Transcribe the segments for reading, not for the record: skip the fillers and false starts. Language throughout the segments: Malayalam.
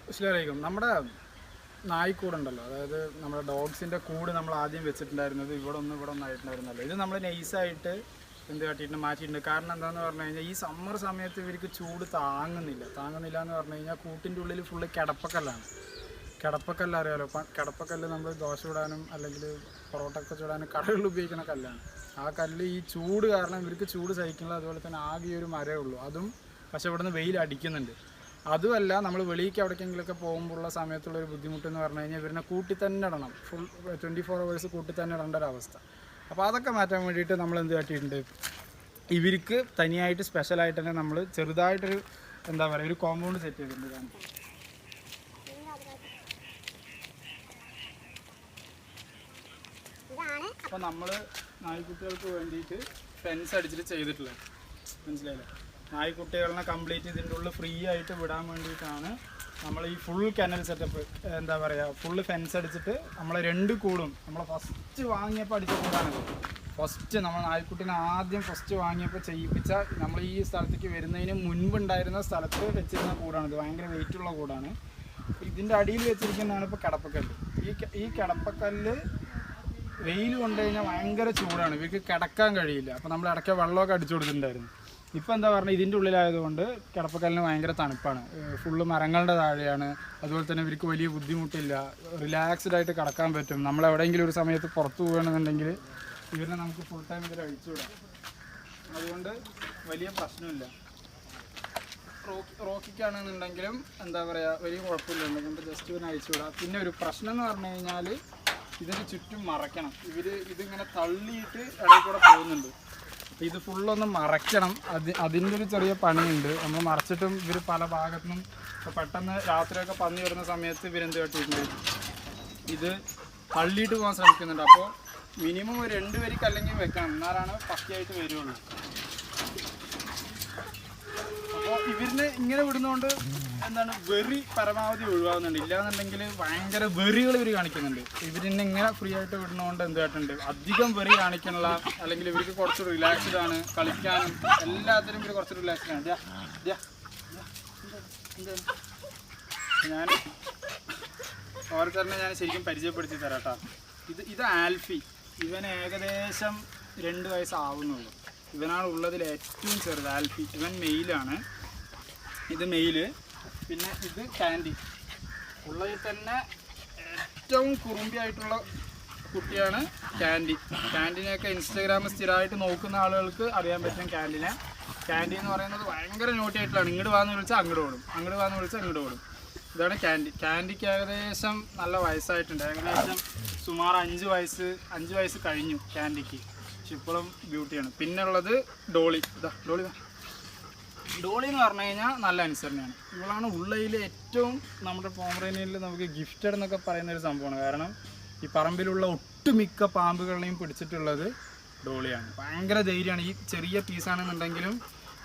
മനസ്സിലായിരിക്കും. നമ്മുടെ നായ്ക്കൂടുണ്ടല്ലോ, അതായത് നമ്മുടെ ഡോഗ്സിൻ്റെ കൂട് നമ്മൾ ആദ്യം വെച്ചിട്ടുണ്ടായിരുന്നത് ഇവിടെ ഒന്നും ആയിട്ടുണ്ടായിരുന്നല്ലോ. ഇത് നമ്മൾ നൈസായിട്ട് എന്ത് കാട്ടിയിട്ട് മാറ്റിയിട്ടുണ്ട്. കാരണം എന്താണെന്ന് പറഞ്ഞു കഴിഞ്ഞാൽ ഈ സമ്മർ സമയത്ത് ഇവർക്ക് ചൂട് താങ്ങുന്നില്ല എന്ന് പറഞ്ഞു കഴിഞ്ഞാൽ കൂട്ടിൻ്റെ ഉള്ളിൽ ഫുള്ള് കിടപ്പക്കല്ലാണ്. കിടപ്പക്കല്ല് അറിയാലോ, കിടപ്പക്കല്ല് നമ്മൾ ദോശ ചൂടാനും അല്ലെങ്കിൽ പൊറോട്ടയൊക്കെ ചൂടാനും കടകളിൽ ഉപയോഗിക്കുന്ന കല്ലാണ്. ആ കല്ല് ഈ ചൂട് കാരണം ഇവർക്ക് ചൂട് സഹിക്കുന്നില്ല. അതുപോലെ തന്നെ ആകെ ഒരു മരമേ ഉള്ളൂ, അതും പക്ഷേ ഇവിടെ നിന്ന് വെയിൽ അടിക്കുന്നുണ്ട്. അതുമല്ല, നമ്മൾ വെളിയിലേക്ക് എവിടേക്കെങ്കിലുമൊക്കെ പോകുമ്പോഴുള്ള സമയത്തുള്ളൊരു ബുദ്ധിമുട്ടെന്ന് പറഞ്ഞു കഴിഞ്ഞാൽ ഇവരിനെ കൂട്ടി തന്നെ ഇടണം. ഫുൾ 24 hours കൂട്ടി തന്നെ ഇടേണ്ട ഒരവസ്ഥ. അപ്പോൾ അതൊക്കെ മാറ്റാൻ വേണ്ടിയിട്ട് നമ്മൾ എന്ത് കാട്ടിയിട്ടുണ്ട്, ഇവർക്ക് തനിയായിട്ട് സ്പെഷ്യലായിട്ട് തന്നെ നമ്മൾ ചെറുതായിട്ടൊരു എന്താ പറയുക ഒരു കോമ്പൗണ്ട് സെറ്റ് ചെയ്തിട്ടുണ്ട്. അപ്പോൾ നമ്മൾ നായ്ക്കുട്ടികൾക്ക് വേണ്ടിയിട്ട് ഫെൻസ് അടിച്ചിട്ട് ചെയ്തിട്ടുള്ളത്, മനസ്സിലായില്ലേ? നായ്ക്കുട്ടികളെ കംപ്ലീറ്റ് ഇതിൻ്റെ ഉള്ളിൽ ഫ്രീ ആയിട്ട് വിടാൻ വേണ്ടിയിട്ടാണ് നമ്മൾ ഈ ഫുൾ കനൽ സെറ്റപ്പ്, എന്താ പറയുക, ഫുള്ള് ഫെൻസ് അടിച്ചിട്ട് നമ്മളെ 2 കൂടും നമ്മൾ ഫസ്റ്റ് വാങ്ങിയപ്പോൾ അടിച്ച കൂടാണിത്. ഫസ്റ്റ് നമ്മൾ നായ്ക്കുട്ടീനെ ആദ്യം ഫസ്റ്റ് വാങ്ങിയപ്പോൾ ചെയ്യിപ്പിച്ച നമ്മൾ ഈ സ്ഥലത്തേക്ക് വരുന്നതിന് മുൻപുണ്ടായിരുന്ന സ്ഥലത്ത് വെച്ചിരുന്ന കൂടാണിത്. ഭയങ്കര വെയിറ്റുള്ള കൂടാണ്. ഇതിൻ്റെ അടിയിൽ വെച്ചിരിക്കുന്നതാണ് ഇപ്പോൾ കിടപ്പക്കല്ല്. ഈ കിടപ്പക്കല്ല് വെയിൽ കൊണ്ടു കഴിഞ്ഞാൽ ഭയങ്കര ചൂടാണ്, ഇവർക്ക് കിടക്കാൻ കഴിയില്ല. അപ്പോൾ നമ്മൾ ഇടയ്ക്ക് വെള്ളമൊക്കെ അടിച്ചു കൊടുത്തിട്ടുണ്ടായിരുന്നു. ഇപ്പോൾ എന്താ പറഞ്ഞാൽ ഇതിൻ്റെ ഉള്ളിലായതുകൊണ്ട് കിടപ്പക്കല്ലിന് ഭയങ്കര തണുപ്പാണ്. ഫുള്ള് മരങ്ങളുടെ താഴെയാണ്. അതുപോലെ തന്നെ ഇവർക്ക് വലിയ ബുദ്ധിമുട്ടില്ല, റിലാക്സ്ഡ് ആയിട്ട് കിടക്കാൻ പറ്റും. നമ്മൾ എവിടെയെങ്കിലും ഒരു സമയത്ത് പുറത്ത് പോവുകയാണെന്നുണ്ടെങ്കിൽ ഇവരെ നമുക്ക് ഫുൾ ടൈം ഇതിൽ അഴിച്ചുവിടാം. അതുകൊണ്ട് വലിയ പ്രശ്നമില്ല. റോക്കിക്കാണെന്നുണ്ടെങ്കിലും എന്താ പറയുക വലിയ കുഴപ്പമില്ല, നമുക്ക് ജസ്റ്റ് ഇവനെ അഴിച്ചുവിടാം. പിന്നെ ഒരു പ്രശ്നം എന്ന് പറഞ്ഞു കഴിഞ്ഞാൽ ഇതിന് ചുറ്റും മറയ്ക്കണം. ഇതിങ്ങനെ തള്ളിയിട്ട് ഇടയിൽ കൂടെ പോകുന്നുണ്ട്. അപ്പോൾ ഇത് ഫുള്ളൊന്ന് മറയ്ക്കണം. അതിൻ്റെ ഒരു ചെറിയ പണിയുണ്ട്. നമ്മൾ മറച്ചിട്ടും ഇവർ പല ഭാഗത്തുനിന്നും പെട്ടെന്ന് രാത്രിയൊക്കെ പന്നി വരുന്ന സമയത്ത് ഇവരെന്ത് കാട്ടിയിട്ടുണ്ട്, ഇത് തള്ളിയിട്ട് പോകാൻ ശ്രമിക്കുന്നുണ്ട്. അപ്പോൾ മിനിമം ഒരു 2 വരിക്ക് അല്ലെങ്കിൽ വെക്കണം, എന്നാലാണ് പക്കയായിട്ട് വരുള്ളൂ. അപ്പോൾ ഇവരിനെ ഇങ്ങനെ വിടുന്നതുകൊണ്ട് എന്താണ് വെറി പരമാവധി ഒഴിവാകുന്നുണ്ട്. ഇല്ലാന്നുണ്ടെങ്കിൽ ഭയങ്കര വെറികൾ ഇവർ കാണിക്കുന്നുണ്ട്. ഇവരിനെ ഇങ്ങനെ ഫ്രീ ആയിട്ട് വിടുന്നതുകൊണ്ട് എന്തായിട്ടുണ്ട്, അധികം വെറി കാണിക്കാനുള്ള അല്ലെങ്കിൽ ഇവർക്ക് കുറച്ച് റിലാക്സ്ഡ് ആണ്, കളിക്കാനും എല്ലാത്തിനും ഇവർ കുറച്ച് റിലാക്സ്ഡ് ആണ്. ഞാൻ ഓരോരുത്തരനെ ഞാൻ ശരിക്കും പരിചയപ്പെടുത്തി തരാം കേട്ടോ. ഇത് ആൽഫി. ഇവന് ഏകദേശം 2 വയസ്സാവുന്നുള്ളൂ. ഇവനാണ് ഉള്ളതിൽ ഏറ്റവും ചെറുത് ആൽഫി. ഇവൻ മെയിലാണ്. ഇത് മെയില്. പിന്നെ ഇത് കാൻഡി. ഉള്ളതിൽ തന്നെ ഏറ്റവും കുറുമ്പിയായിട്ടുള്ള കുട്ടിയാണ് കാൻഡി. കാൻഡിനെയൊക്കെ ഇൻസ്റ്റാഗ്രാമിൽ സ്ഥിരമായിട്ട് നോക്കുന്ന ആളുകൾക്ക് അറിയാൻ പറ്റും കാൻഡിനെ. കാൻഡി എന്ന് പറയുന്നത് ഭയങ്കര നോട്ടിയായിട്ടുള്ളതാണ്. ഇങ്ങോട്ട് വാന്ന് വിളിച്ചാൽ അങ്ങോട്ട് ഓടും, അങ്ങോട്ട് വാന്ന് വിളിച്ചാൽ ഇങ്ങോട്ട് ഓടും. ഇതാണ് കാൻഡി. കാൻഡിക്ക് ഏകദേശം നല്ല വയസ്സായിട്ടുണ്ട്. ഏകദേശം സുമാർ 5 വയസ്സ് കഴിഞ്ഞു കാൻഡിക്ക്. പക്ഷെ ഇപ്പോഴും ബ്യൂട്ടിയാണ്. പിന്നെ ഉള്ളത് ഡോളി. ഡോളി എന്ന് പറഞ്ഞു കഴിഞ്ഞാൽ നല്ല അനുസരണയാണ്. ഇവളാണ് ഉള്ളതിൽ ഏറ്റവും നമ്മുടെ പോമറേനിയനിൽ നമുക്ക് ഗിഫ്റ്റഡ് എന്നൊക്കെ പറയുന്നൊരു സംഭവമാണ്. കാരണം ഈ പറമ്പിലുള്ള ഒട്ടുമിക്ക പാമ്പുകളെയും പിടിച്ചിട്ടുള്ളത് ഡോളിയാണ്. ഭയങ്കര ധൈര്യമാണ്. ഈ ചെറിയ പീസാണെന്നുണ്ടെങ്കിലും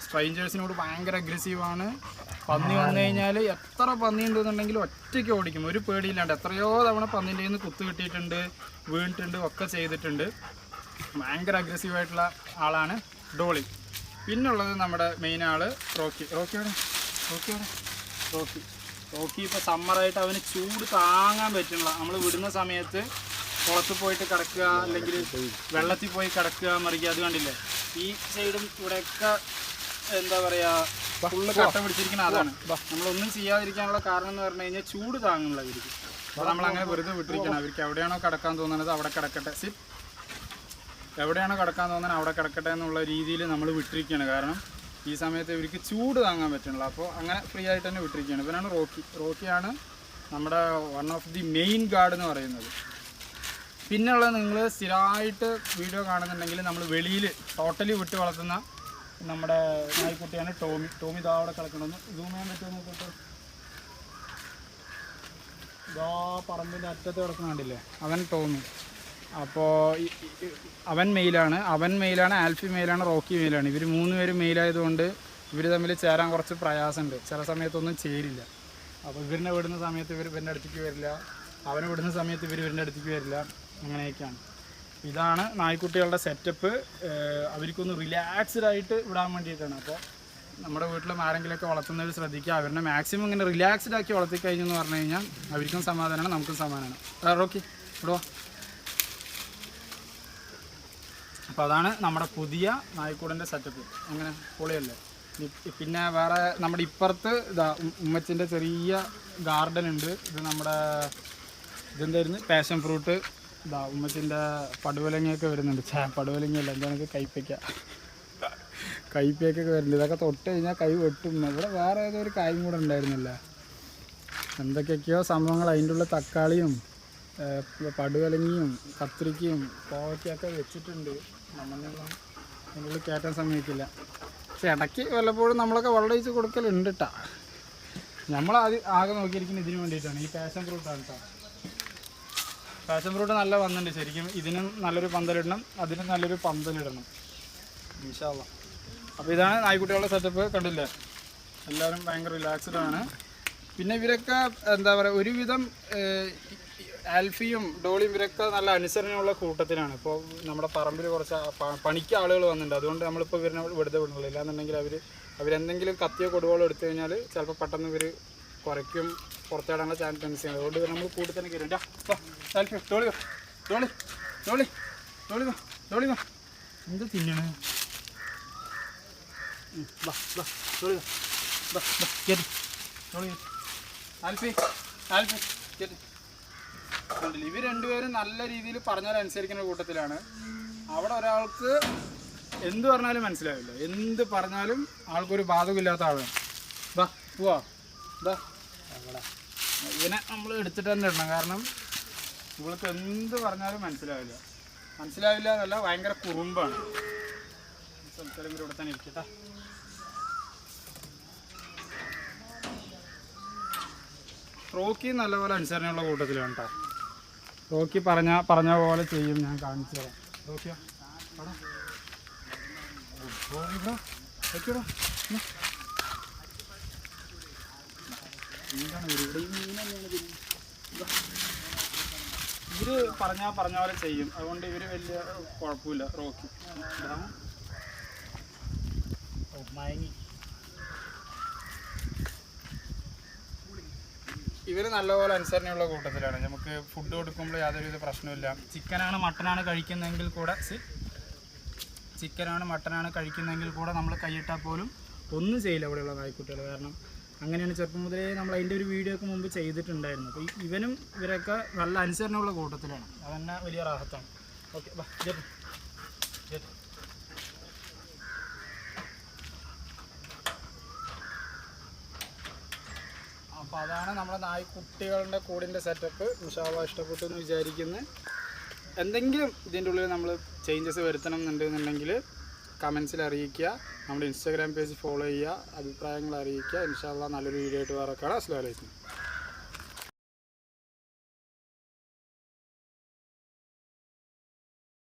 സ്ട്രേഞ്ചേഴ്സിനോട് ഭയങ്കര അഗ്രസീവാണ്. പന്നി വന്നു കഴിഞ്ഞാൽ എത്ര പന്നി ഉണ്ടെന്നുണ്ടെങ്കിലും ഒറ്റയ്ക്ക് ഓടിക്കും, ഒരു പേടിയില്ലാണ്ട്. എത്രയോ തവണ പന്നീൻ്റെ കയ്യിൽ നിന്ന് കുത്തു കിട്ടിയിട്ടുണ്ട്, വീണിട്ടുണ്ട്, ഒക്കെ ചെയ്തിട്ടുണ്ട്. ഭയങ്കര അഗ്രസീവായിട്ടുള്ള ആളാണ് ഡോളി. പിന്നുള്ളത് നമ്മുടെ മെയിൻ ആള് റോക്കി. റോക്കി ഇപ്പോൾ സമ്മറായിട്ട് അവന് ചൂട് താങ്ങാൻ പറ്റുന്നില്ല. നമ്മൾ വിടുന്ന സമയത്ത് പുറത്ത് പോയിട്ട് കിടക്കുക, അല്ലെങ്കിൽ വെള്ളത്തിൽ പോയി കിടക്കുക, മറിക്കുക. അത് കണ്ടില്ലേ, ഈ സൈഡും ഇവിടെയൊക്കെ എന്താ പറയുക ഫുള്ള് കട്ട പിടിച്ചിരിക്കുന്ന അതാണ്. നമ്മളൊന്നും ചെയ്യാതിരിക്കാനുള്ള കാരണം എന്ന് പറഞ്ഞു കഴിഞ്ഞാൽ ചൂട് താങ്ങുന്നില്ല അവർക്ക്. അപ്പോൾ നമ്മളങ്ങനെ വെറുതെ വിട്ടിരിക്കണം. അവർക്ക് എവിടെയാണോ കിടക്കാൻ തോന്നുന്നത് അവിടെ കിടക്കട്ടെ, എവിടെയാണോ കിടക്കാൻ തോന്നുന്നത് അവിടെ കിടക്കട്ടെ എന്നുള്ള രീതിയിൽ നമ്മൾ വിട്ടിരിക്കുകയാണ്. കാരണം ഈ സമയത്ത് ഇവർക്ക് ചൂട് താങ്ങാൻ പറ്റുന്നില്ല. അപ്പോൾ അങ്ങനെ ഫ്രീ ആയിട്ട് തന്നെ വിട്ടിരിക്കുകയാണ്. ഇവനാണ് റോക്കിയാണ് നമ്മുടെ one of the main guard എന്ന് പറയുന്നത്. പിന്നെയുള്ളത് നിങ്ങൾ സ്ഥിരമായിട്ട് വീഡിയോ കാണുന്നുണ്ടെങ്കിൽ നമ്മൾ വെളിയിൽ ടോട്ടലി വിട്ട് വളർത്തുന്ന നമ്മുടെ നായ്ക്കുട്ടിയാണ് ടോമി. ഇതാ അവിടെ കിടക്കണമെന്ന് സൂം ചെയ്യാൻ പറ്റുമെന്ന് നോക്കട്ടെ. ഇതാ പറമ്പിൻ്റെ അറ്റത്ത് കിടക്കുന്നുണ്ടില്ലേ, അവൻ ടോമി. അപ്പോൾ അവൻ മെയിലാണ്, ആൽഫി മെയിലാണ്, റോക്കി മെയിലാണ്. ഇവർ 3 പേരും മെയിലായതുകൊണ്ട് ഇവർ തമ്മിൽ ചേരാൻ കുറച്ച് പ്രയാസമുണ്ട്. ചില സമയത്തൊന്നും ചേരില്ല. അപ്പോൾ ഇവരിനെ വിടുന്ന സമയത്ത് ഇവരുടെ അടുത്തേക്ക് വരില്ല, അവനെ വിടുന്ന സമയത്ത് ഇവരുടെ അടുത്തേക്ക് വരില്ല. അങ്ങനെയൊക്കെയാണ്. ഇതാണ് നായ്ക്കുട്ടികളുടെ സെറ്റപ്പ്. അവർക്കൊന്ന് റിലാക്സ്ഡ് ആയിട്ട് വിടാൻ വേണ്ടിയിട്ടാണ്. അപ്പോൾ നമ്മുടെ വീട്ടിലും ആരെങ്കിലുമൊക്കെ വളർത്തുന്നവർ ശ്രദ്ധിക്കുക. അവരുടെ മാക്സിമം ഇങ്ങനെ റിലാക്സ്ഡ് ആക്കി വളർത്തി കഴിഞ്ഞു എന്ന് പറഞ്ഞു കഴിഞ്ഞാൽ അവർക്കും സമാധാനമാണ്, നമുക്കും സമാധാനമാണ്. ഓക്കെ ഇവിടുവാ. അപ്പോൾ അതാണ് നമ്മുടെ പുതിയ നായ്ക്കൂടിൻ്റെ സെറ്റപ്പ്. എങ്ങനെ പൊളിയല്ലേ. പിന്നെ വേറെ നമ്മുടെ ഇപ്പുറത്ത് ഇതാ ഉമ്മച്ചിൻ്റെ ചെറിയ ഗാർഡൻ ഉണ്ട്. ഇത് നമ്മുടെ ഇതെന്തായിരുന്നു, പാഷൻ ഫ്രൂട്ട്. ഇതാ ഉമ്മച്ചിൻ്റെ പടുവലങ്ങയൊക്കെ വരുന്നുണ്ട്. പടുവലങ്ങയല്ല, എന്താണെങ്കിൽ കൈപ്പയൊക്കെ വരുന്നുണ്ട്. ഇതൊക്കെ തൊട്ട് കഴിഞ്ഞാൽ കൈ വെട്ടും. ഇവിടെ വേറെ ഏതോ ഒരു കായും കൂടെ ഉണ്ടായിരുന്നില്ല. എന്തൊക്കെയൊക്കെയോ സംഭവങ്ങൾ അതിൻ്റെ ഉള്ള തക്കാളിയും പടുവലങ്ങിയും കത്തിരിക്കയും കോവയ്ക്കൊക്കെ വെച്ചിട്ടുണ്ട്. നമ്മളൊന്നും അതിനുള്ളിൽ കയറ്റാൻ സമ്മതിക്കില്ല. പക്ഷെ ഇടയ്ക്ക് വല്ലപ്പോഴും നമ്മളൊക്കെ വെള്ളം ഒഴിച്ച് കൊടുക്കലുണ്ട് കേട്ടോ. നമ്മൾ ആകെ നോക്കിയിരിക്കുന്നത് ഇതിന് വേണ്ടിയിട്ടാണ്. ഈ പാഷൻ ഫ്രൂട്ടാണ് കേട്ടോ. പാഷൻ ഫ്രൂട്ട് നല്ല വന്നിട്ടുണ്ട് ശരിക്കും. ഇതിനും നല്ലൊരു പന്തലിടണം, അതിനും നല്ലൊരു പന്തലിടണം ഇൻഷാ അല്ലാഹ്. അപ്പോൾ ഇതാണ് നായ്ക്കുട്ടികളുടെ സെറ്റപ്പ്. കണ്ടില്ലേ, എല്ലാവരും ഭയങ്കര റിലാക്സ്ഡ് ആണ്. പിന്നെ ഇവരൊക്കെ എന്താ പറയുക, ഒരുവിധം ആൽഫിയും ഡോളിയും ഇവരൊക്കെ നല്ല അനുസരണയുള്ള കൂട്ടത്തിലാണ്. ഇപ്പോൾ നമ്മുടെ പറമ്പിൽ കുറച്ച് പണിക്ക് ആളുകൾ വന്നിട്ടുണ്ട്. അതുകൊണ്ട് നമ്മളിപ്പോൾ ഇവരിനെ വെറുതെ വിടുന്നില്ല. ഇല്ലാന്നുണ്ടെങ്കിൽ അവരെന്തെങ്കിലും കത്തിയോ കൊടുവോളോ എടുത്തു കഴിഞ്ഞാൽ ചിലപ്പോൾ പെട്ടെന്ന് ഇവർ കുറയ്ക്കും, പുറത്തേടാനുള്ള ടെൻഡൻസി ആണ്. അതുകൊണ്ട് നമ്മൾ കൂട്ടി തന്നെ കയറി. ആൽഫി ഡോളി ഡോളി ഡോളി ഡോളി ഡോളി എന്ത് തിന്നണേ. ആൽഫി ആൽഫി കേട്ട്. ഇവർ രണ്ടുപേരും നല്ല രീതിയിൽ പറഞ്ഞാൽ അനുസരിക്കുന്ന കൂട്ടത്തിലാണ്. അവിടെ ഒരാൾക്ക് എന്ത് പറഞ്ഞാലും മനസ്സിലാവില്ല. എന്ത് പറഞ്ഞാലും ആൾക്കൊരു ബാധകമില്ലാത്ത ആളാണ്. ബാ പോവാ ബാ. ഇവനെ നമ്മൾ എടുത്തിട്ട് തന്നെ ഇടണം. കാരണം ഇവൾക്ക് എന്ത് പറഞ്ഞാലും മനസ്സിലാവില്ല എന്നല്ല, ഭയങ്കര കുറുമ്പാണ്. സ്ഥലത്തിലും ഇവിടെ തന്നെ ഇരിക്കട്ടെ. റോക്കി നല്ലപോലെ അനുസരണയുള്ള കൂട്ടത്തിലാണ് കേട്ടോ. റോക്കി പറഞ്ഞ പോലെ ചെയ്യും. ഞാൻ കാണിച്ചു തരാം. റോക്കിയോ ഇവര് പറഞ്ഞ പോലെ ചെയ്യും. അതുകൊണ്ട് ഇവര് വലിയ കുഴപ്പമില്ല. റോക്കി മയങ്ങി. ഇവർ നല്ലപോലെ അനുസരണയുള്ള കൂട്ടത്തിലാണ്. നമുക്ക് ഫുഡ് കൊടുക്കുമ്പോൾ യാതൊരുവിധ പ്രശ്നമില്ല. ചിക്കനാണ് മട്ടനാണ് കഴിക്കുന്നതെങ്കിൽ കൂടെ നമ്മൾ കൈയിട്ടാൽ പോലും ഒന്നും ചെയ്യില്ല ഇവിടെയുള്ള നായ്ക്കുട്ടികൾ. കാരണം അങ്ങനെയാണ് ചെറുപ്പം മുതലേ നമ്മൾ അതിൻ്റെ ഒരു വീഡിയോ ഒക്കെ മുമ്പ് ചെയ്തിട്ടുണ്ടായിരുന്നു. അപ്പോൾ ഇവരൊക്കെ നല്ല അനുസരണയുള്ള കൂട്ടത്തിലാണ്. അതന്നെ വലിയ റാഹത്താണ്. ഓക്കെ ബാ. അപ്പോൾ അതാണ് നമ്മുടെ നായ്ക്കുട്ടികളുടെ കൂടിൻ്റെ സെറ്റപ്പ്. ഇൻഷാ അല്ലാഹ് ഇഷ്ടപ്പെട്ടു എന്ന് വിചാരിക്കുന്നു. എന്തെങ്കിലും ഇതിൻ്റെ ഉള്ളിൽ നമ്മൾ ചേഞ്ചസ് വരുത്തണം എന്നുണ്ടെന്നുണ്ടെങ്കിൽ കമൻസിൽ അറിയിക്കുക. നമ്മുടെ ഇൻസ്റ്റാഗ്രാം പേജ് ഫോളോ ചെയ്യുക, അഭിപ്രായങ്ങൾ അറിയിക്കുക. ഇൻഷാ അല്ലാഹ് നല്ലൊരു വീഡിയോ ആയിട്ട് വേറെ കാണാം. അസ്സലാമു അലൈക്കും.